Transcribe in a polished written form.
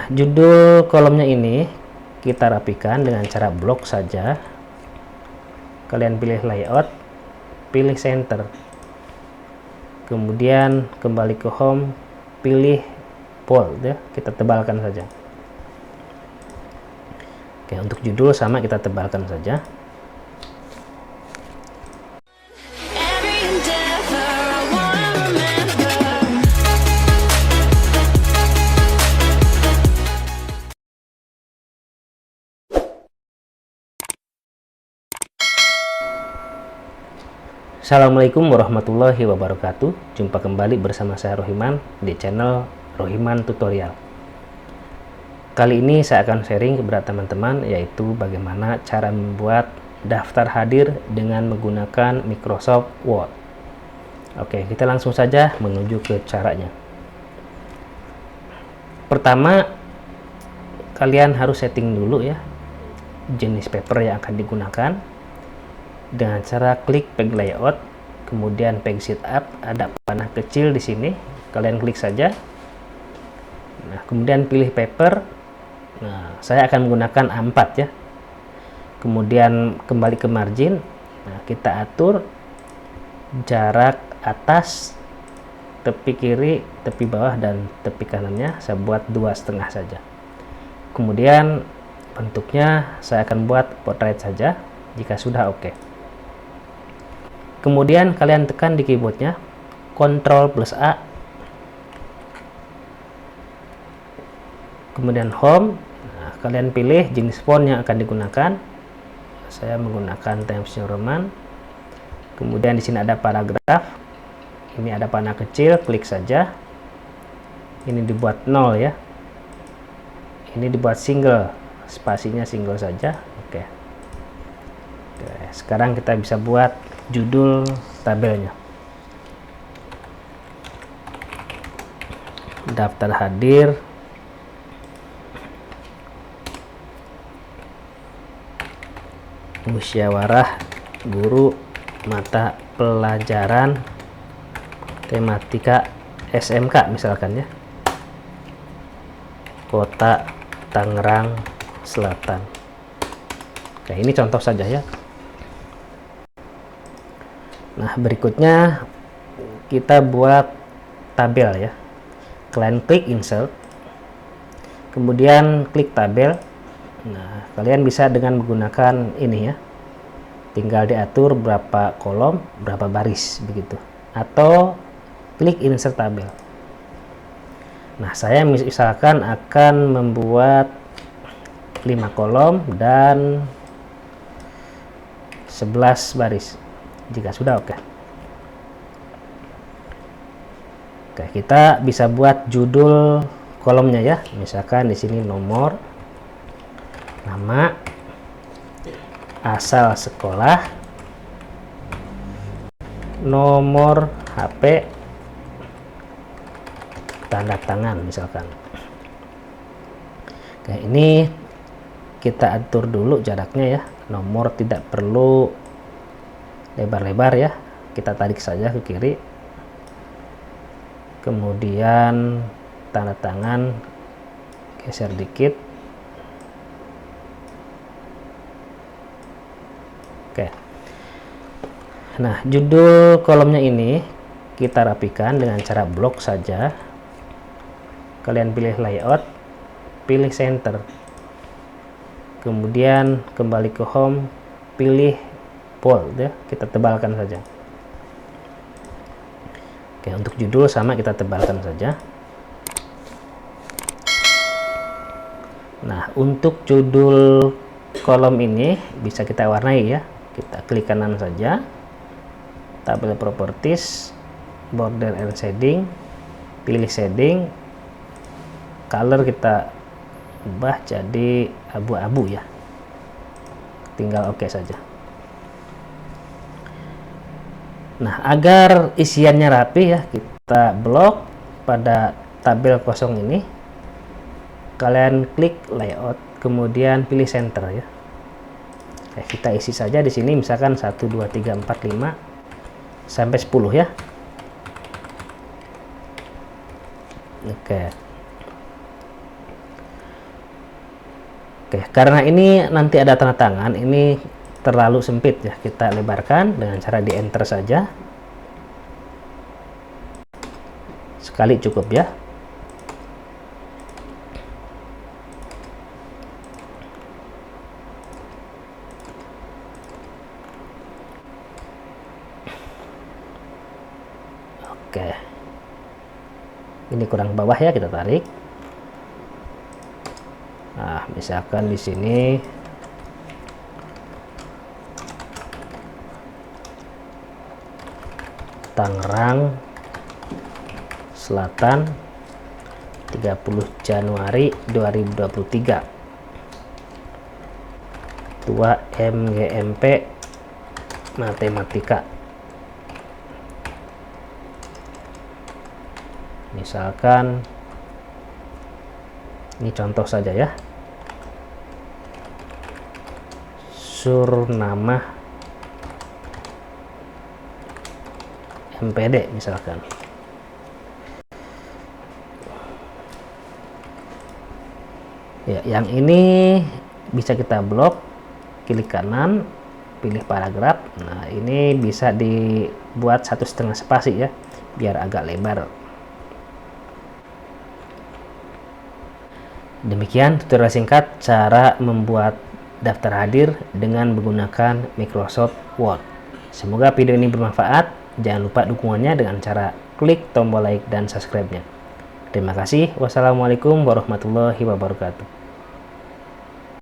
Nah, judul kolomnya ini kita rapikan dengan cara blok saja. Kalian pilih layout, pilih center, kemudian kembali ke home, pilih bold ya, kita tebalkan saja. Oke, untuk judul sama kita tebalkan saja. Assalamualaikum warahmatullahi wabarakatuh. Jumpa kembali bersama saya Rohiman di channel Rohiman Tutorial. Kali ini saya akan sharing kepada teman-teman, yaitu bagaimana cara membuat daftar hadir dengan menggunakan Microsoft Word. Oke, kita langsung saja menuju ke caranya. Pertama, kalian harus setting dulu ya jenis paper yang akan digunakan dengan cara klik page layout, kemudian page setup, ada panah kecil di sini, kalian klik saja. Nah, kemudian pilih paper. Nah, saya akan menggunakan A4 ya. Kemudian kembali ke margin. Nah, kita atur jarak atas, tepi kiri, tepi bawah, dan tepi kanannya saya buat 2,5 saja. Kemudian bentuknya saya akan buat portrait saja jika sudah oke. Kemudian kalian tekan di keyboardnya Ctrl+A, kemudian home. Nah, kalian pilih jenis font yang akan digunakan. Saya menggunakan Times New Roman. Kemudian di sini ada paragraf, ini ada panah kecil, klik saja. Ini dibuat 0 ya, ini dibuat single, spasinya single saja. Oke, sekarang kita bisa buat judul tabelnya. Daftar hadir musyawarah guru mata pelajaran tematika SMK misalkan ya, Kota Tangerang Selatan. Oke, ini contoh saja ya. Nah, berikutnya kita buat tabel ya. Kalian klik insert, kemudian klik tabel. Nah, kalian bisa dengan menggunakan ini ya, tinggal diatur berapa kolom, berapa baris begitu, atau klik insert tabel. Nah, saya misalkan akan membuat 5 kolom dan 11 baris jika sudah oke. Oke, kita bisa buat judul kolomnya ya. Misalkan di sini nomor, nama, asal sekolah, nomor HP, tanda tangan misalkan. Oke, ini kita atur dulu jaraknya ya. Nomor tidak perlu lebar-lebar ya, kita tarik saja ke kiri. Kemudian tanda tangan geser dikit. Oke, nah judul kolomnya ini kita rapikan dengan cara blok saja. Kalian pilih layout, pilih center, kemudian kembali ke home, pilih bold ya, kita tebalkan saja. Oke, untuk judul sama kita tebalkan saja. Nah, untuk judul kolom ini bisa kita warnai ya. Kita klik kanan saja, tabel properties, border and shading, pilih shading, color kita ubah jadi abu-abu ya, tinggal oke saja. Nah, agar isiannya rapi ya, kita blok pada tabel kosong ini. Kalian klik layout, kemudian pilih center ya. Oke, kita isi saja di sini misalkan 1 2 3 4 5 sampai 10 ya. Oke. Oke, karena ini nanti ada tanda tangan, ini terlalu sempit ya, kita lebarkan dengan cara di enter saja. Sekali cukup ya. Oke. Ini kurang bawah ya, kita tarik. Nah, misalkan di sini Tangerang Selatan 30 Januari 2023. Tua MGMP Matematika. Misalkan ini contoh saja ya. Surnama MPD misalkan. Ya, yang ini bisa kita blok, klik kanan, pilih paragraf. Nah, ini bisa dibuat 1,5 spasi ya, biar agak lebar. Demikian tutorial singkat cara membuat daftar hadir dengan menggunakan Microsoft Word. Semoga video ini bermanfaat. Jangan lupa dukungannya dengan cara klik tombol like dan subscribe-nya. Terima kasih. Wassalamualaikum warahmatullahi wabarakatuh.